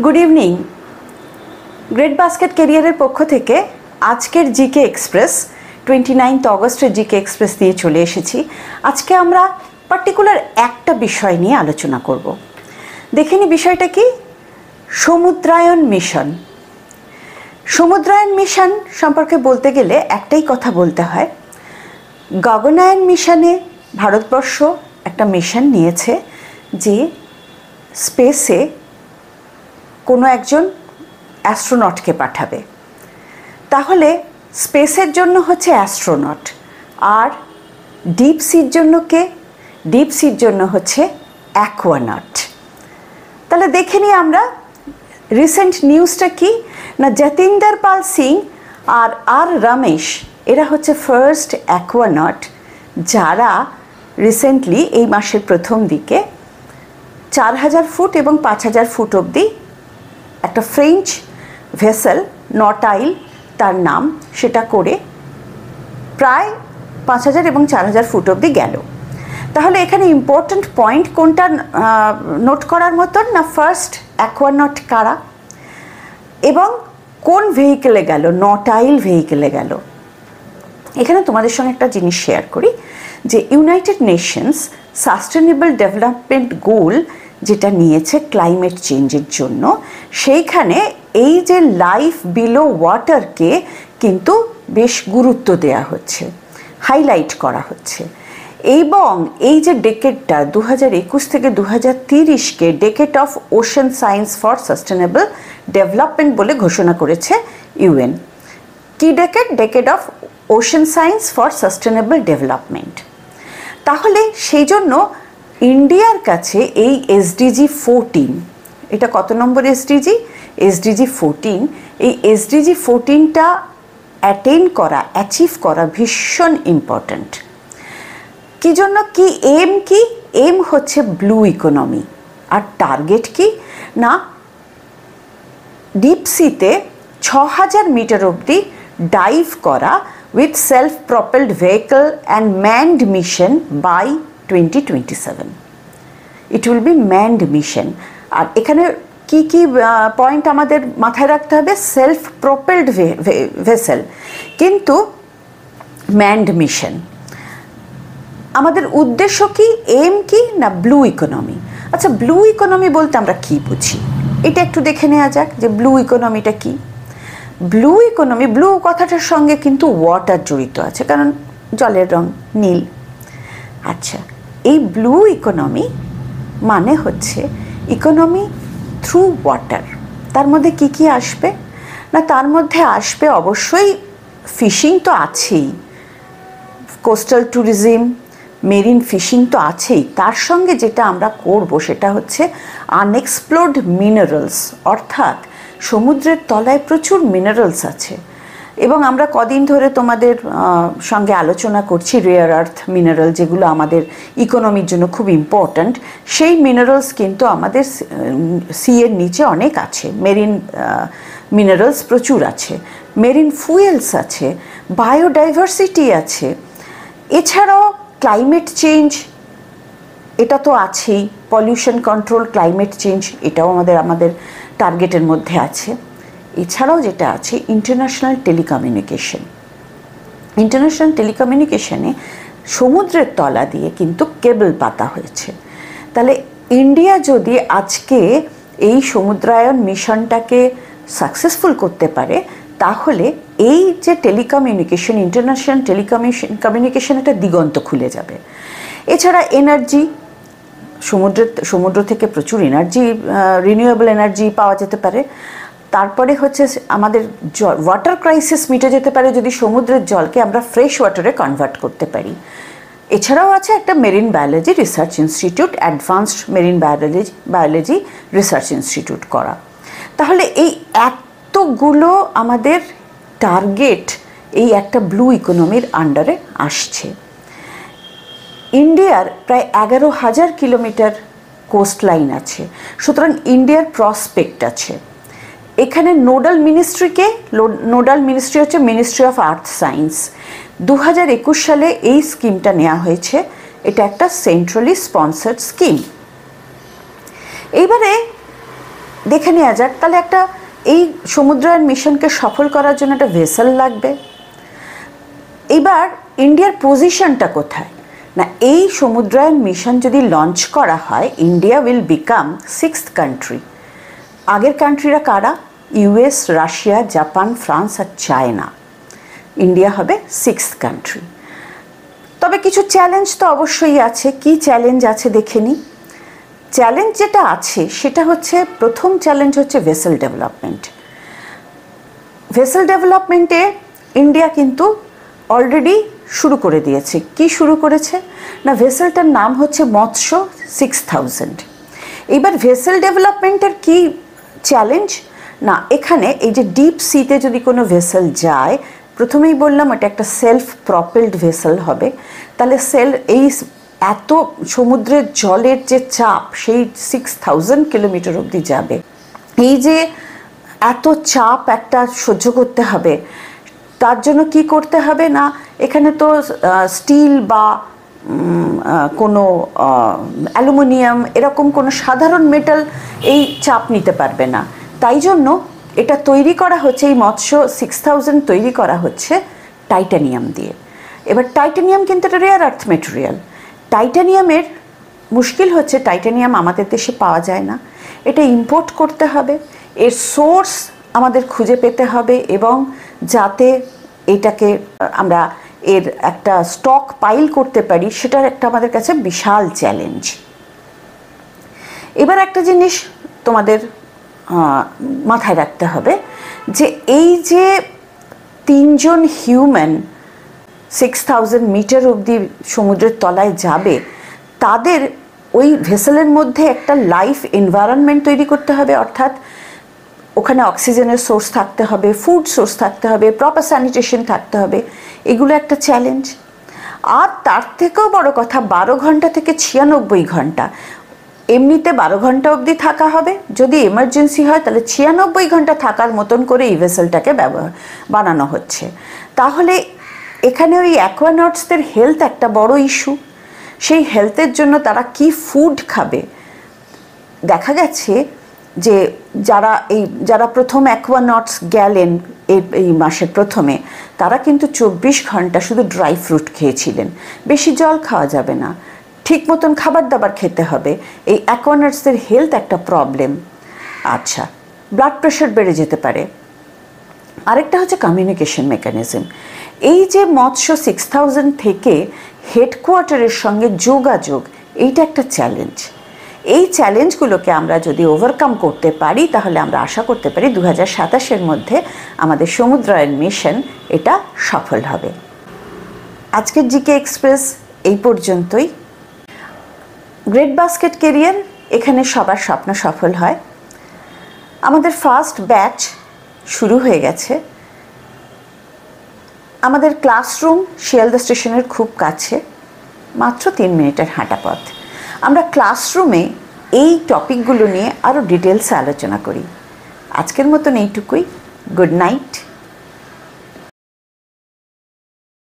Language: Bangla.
Good evening. গ্রেট বাস্কেট ক্যারিয়ারের পক্ষ থেকে আজকের জিকে এক্সপ্রেস 29 অগস্টের জিকে এক্সপ্রেস নিয়ে চলে এসেছি। আজকে আমরা পার্টিকুলার একটা বিষয় নিয়ে আলোচনা করব। দেখে নি বিষয়টা কি? সমুদ্রায়ন মিশন। সমুদ্রায়ন মিশন সম্পর্কে বলতে গেলে একটাই কথা বলতে হয়, গগনায়ন মিশনে ভারতবর্ষ একটা মিশন নিয়েছে যে স্পেসে কোনো একজন অ্যাস্ট্রোনটকে পাঠাবে। তাহলে স্পেসের জন্য হচ্ছে অ্যাস্ট্রোনট, আর ডিপ সির জন্য কে? ডিপ সির জন্য হচ্ছে অ্যাকোয়ানট। তাহলে দেখে নিই আমরা রিসেন্ট নিউজটা কি না, যতীন্দার পাল সিং আর রমেশ এরা হচ্ছে ফার্স্ট অ্যাকোয়ানট যারা রিসেন্টলি এই মাসের প্রথম দিকে 4000 ফুট এবং 5000 ফুট অবধি একটা ফ্রেঞ্চ ভেসেল নটাইল তার নাম, সেটা করে প্রায় 5000 এবং 4000 ফুট অবধি গেল। তাহলে এখানে ইম্পর্ট্যান্ট পয়েন্ট কোনটা নোট করার মতন না, ফার্স্ট অ্যাকোয়ানট কারা এবং কোন ভেহিকেলে গেল, নটাইল ভেহিকেলে গেল। এখানে তোমাদের সঙ্গে একটা জিনিস শেয়ার করি যে United Nations sustainable development goal যেটা নিয়েছে ক্লাইমেট চেঞ্জের জন্য, সেইখানে এই যে লাইফ বিলো ওয়াটারকে কিন্তু বেশ গুরুত্ব দেওয়া হচ্ছে, হাইলাইট করা হচ্ছে। এবং এই যে ডেকেডটা 2021 থেকে 2030কে decade of ocean science for sustainable development বলে ঘোষণা করেছে ইউএন। কি decade? Decade of ocean science for sustainable development. তাহলে সেই জন্য ইন্ডিয়ার কাছে এই এসডিজি 14, এটা কত নম্বর এসডিজি? এসডিজি 14। এই এসডিজি 14টা অ্যাচিভ করা ভীষণ ইম্পর্ট্যান্ট। কি জন্য? কি এম? কি এম হচ্ছে ব্লু ইকোনমি, আর টার্গেট কি না, ডিপ সিতে 6000 মিটার অবধি ডাইভ করা with self propelled vehicle and manned mission by 2027। It will be manned mission. আর এখানে কি কি পয়েন্ট আমাদের মাথায় রাখতে হবে? সেলফ প্রপেলড ভেসেল, কিন্তু ম্যানড মিশন। আমাদের উদ্দেশ্য কি, এম কি না, ব্লু ইকোনমি। আচ্ছা, ব্লু ইকোনমি বলতে আমরা কি বুঝি এটা একটু দেখে নেওয়া যাক যে ব্লু ইকোনমিটা কি। ব্লু ইকোনমি, ব্লু কথাটার সঙ্গে কিন্তু ওয়াটার জড়িত আছে, কারণ জলের রং নীল। আচ্ছা, এই ব্লু ইকোনমি মানে হচ্ছে ইকোনমি থ্রু ওয়াটার। তার মধ্যে কি কি আসবে না, তার মধ্যে আসবে অবশ্যই ফিশিং তো আছেই, কোস্টাল ট্যুরিজম, মেরিন ফিশিং তো আছেই। তার সঙ্গে যেটা আমরা করব সেটা হচ্ছে আনএক্সপ্লোরড মিনারেলস, অর্থাৎ সমুদ্রের তলায় প্রচুর মিনারেলস আছে। এবং আমরা কদিন ধরে তোমাদের সঙ্গে আলোচনা করছি রেয়ার আর্থ মিনারেল, যেগুলো আমাদের ইকোনমির জন্য খুব ইম্পর্ট্যান্ট। সেই মিনারেলস কিন্তু আমাদের সি এর নিচে অনেক আছে, মেরিন মিনারেলস প্রচুর আছে, মেরিন ফুয়েলস আছে, বায়োডাইভার্সিটি আছে। এছাড়াও ক্লাইমেট চেঞ্জ, এটা তো আছেই, পলিউশন কন্ট্রোল, ক্লাইমেট চেঞ্জ, এটাও আমাদের টার্গেটের মধ্যে আছে। এছাড়াও যেটা আছে ইন্টারন্যাশনাল টেলিকমিউনিকেশন। ইন্টারন্যাশনাল টেলিকমিউনিকেশনে সমুদ্রের তলা দিয়ে কিন্তু কেবল পাতা হয়েছে। তাহলে ইন্ডিয়া যদি আজকে এই সমুদ্রায়ন মিশনটাকে সাকসেসফুল করতে পারে, তাহলে এই যে টেলিকমিউনিকেশন, ইন্টারন্যাশনাল টেলিকমিউনিকেশন, একটা দিগন্ত খুলে যাবে। এছাড়া এনার্জি, সমুদ্র থেকে প্রচুর এনার্জি, রিনিউয়েবল এনার্জি পাওয়া যেতে পারে। তারপরে হচ্ছে আমাদের ওয়াটার ক্রাইসিস মিটে যেতে পারে যদি সমুদ্রের জলকে আমরা ফ্রেশ ওয়াটারে কনভার্ট করতে পারি। এছাড়াও আছে একটা marine biology research institute, advanced marine biology research institute করা। তাহলে এই এতগুলো আমাদের টার্গেট এই একটা ব্লু ইকোনমির আন্ডারে আসছে। ইন্ডিয়ার প্রায় 11,000 কিলোমিটার কোস্ট লাইন আছে, সুতরাং ইন্ডিয়ার প্রসপেক্ট আছে। এখানে নোডাল মিনিস্ট্রি হচ্ছে মিনিস্ট্রি অফ আর্থ সায়েন্স। 2021 সালে এই স্কিমটা নেওয়া হয়েছে, এটা একটা সেন্ট্রালি স্পন্সার্ড স্কিম। এইবারে দেখে নেওয়া যাক তাহলে একটা এই সমুদ্রায়ন মিশনকে সফল করার জন্য একটা ভেসেল লাগবে। এবার ইন্ডিয়ার পজিশনটা কোথায়? না, এই সমুদ্রায়ন মিশন যদি লঞ্চ করা হয়, India will become 6th country. আগের কান্ট্রিরা কারা? ইউএস, রাশিয়া, জাপান, ফ্রান্স আর চায়না। ইন্ডিয়া হবে 6th কান্ট্রি। তবে কিছু চ্যালেঞ্জ তো অবশ্যই আছে। কি চ্যালেঞ্জ আছে দেখে নিই। চ্যালেঞ্জ যেটা আছে সেটা হচ্ছে, প্রথম চ্যালেঞ্জ হচ্ছে ভেসেল ডেভেলপমেন্ট। ভেসেল ডেভেলপমেন্টে ইন্ডিয়া কিন্তু অলরেডি শুরু করে দিয়েছে। কি শুরু করেছে? না, ভেসেলটার নাম হচ্ছে মৎস্য 6000। এইবার ভেসেল ডেভেলপমেন্টের কি চ্যালেঞ্জ? না, এখানে এই যে ডিপ সিতে যদি কোনো ভেসেল যায়, প্রথমেই বললাম এটা একটা সেলফ প্রপেলড ভেসেল হবে। তাহলে এই এত সমুদ্রের জলের যে চাপ, সেই 6000 কিলোমিটার অবধি যাবে। এই যে এত চাপ একটা সহ্য করতে হবে, তার জন্য কি করতে হবে? না, এখানে তো স্টিল বা কোনো অ্যালুমিনিয়াম এরকম কোনো সাধারণ মেটাল এই চাপ নিতে পারবে না। তাই জন্য এটা তৈরি করা হচ্ছে, এই মৎস্য 6000 তৈরি করা হচ্ছে টাইটানিয়াম দিয়ে। এবার টাইটানিয়াম কিন্তু একটা রেয়ার আর্থ মেটেরিয়াল। টাইটানিয়ামের মুশকিল হচ্ছে, টাইটানিয়াম আমাদের দেশে পাওয়া যায় না, এটা ইম্পোর্ট করতে হবে। এর সোর্স আমাদের খুঁজে পেতে হবে, এবং যাতে এটাকে আমরা এর একটা স্টক পাইল করতে পারি, সেটার একটা আমাদের কাছে বিশাল চ্যালেঞ্জ। এবার একটা জিনিস তোমাদের মাথায় রাখতে হবে, যে এই যে 3 জন হিউম্যান 6000 মিটার অবধি সমুদ্রের তলায় যাবে, তাদের ওই ভেসেলের মধ্যে একটা লাইফ এনভায়রনমেন্ট তৈরি করতে হবে। অর্থাৎ ওখানে অক্সিজেনের সোর্স থাকতে হবে, ফুড সোর্স থাকতে হবে, প্রপার স্যানিটেশন থাকতে হবে। এগুলো একটা চ্যালেঞ্জ। আর তার থেকেও বড় কথা, 12 ঘন্টা থেকে 96 ঘন্টা। এমনিতে 12 ঘন্টা অবধি থাকা হবে, যদি এমার্জেন্সি হয় তাহলে 96 ঘন্টা থাকার মতন করে এই ভেসেলটাকে বানানো হচ্ছে। তাহলে এখানে ওই অ্যাকোয়ানটসদের হেলথ একটা বড় ইস্যু। সেই হেলথের জন্য তারা কি ফুড খাবে? দেখা গেছে যে যারা প্রথম অ্যাকোয়ানটস গেলেন এই মাসের প্রথমে, তারা কিন্তু 24 ঘন্টা শুধু ড্রাই ফ্রুট খেয়েছিলেন। বেশি জল খাওয়া যাবে না, ঠিক মতন খাবার দাবার খেতে হবে। এই অ্যাকোয়ানটসদের হেলথ একটা প্রবলেম। আচ্ছা, ব্লাড প্রেশার বেড়ে যেতে পারে। আরেকটা হচ্ছে কমিউনিকেশন মেকানিজম। এই যে মৎস্য 6000 থেকে হেডকোয়ার্টারের সঙ্গে যোগাযোগ, এইটা একটা চ্যালেঞ্জ। এই চ্যালেঞ্জগুলোকে আমরা যদি ওভারকাম করতে পারি, তাহলে আমরা আশা করতে পারি 2027-এর মধ্যে আমাদের সমুদ্রায়ন মিশন এটা সফল হবে। আজকের জিকে এক্সপ্রেস এই পর্যন্তই। গ্রেট বাস্কেট কেরিয়ার, এখানে সবার স্বপ্ন সফল হয়। আমাদের ফার্স্ট ব্যাচ শুরু হয়ে গেছে। আমাদের ক্লাসরুম শিয়ালদা স্টেশনের খুব কাছে, মাত্র 3 মিনিটের হাঁটা পথ। আমরা ক্লাসরুমে এই টপিকগুলো নিয়ে আরও ডিটেলসে আলোচনা করি। আজকের মতন এইটুকুই। Good night.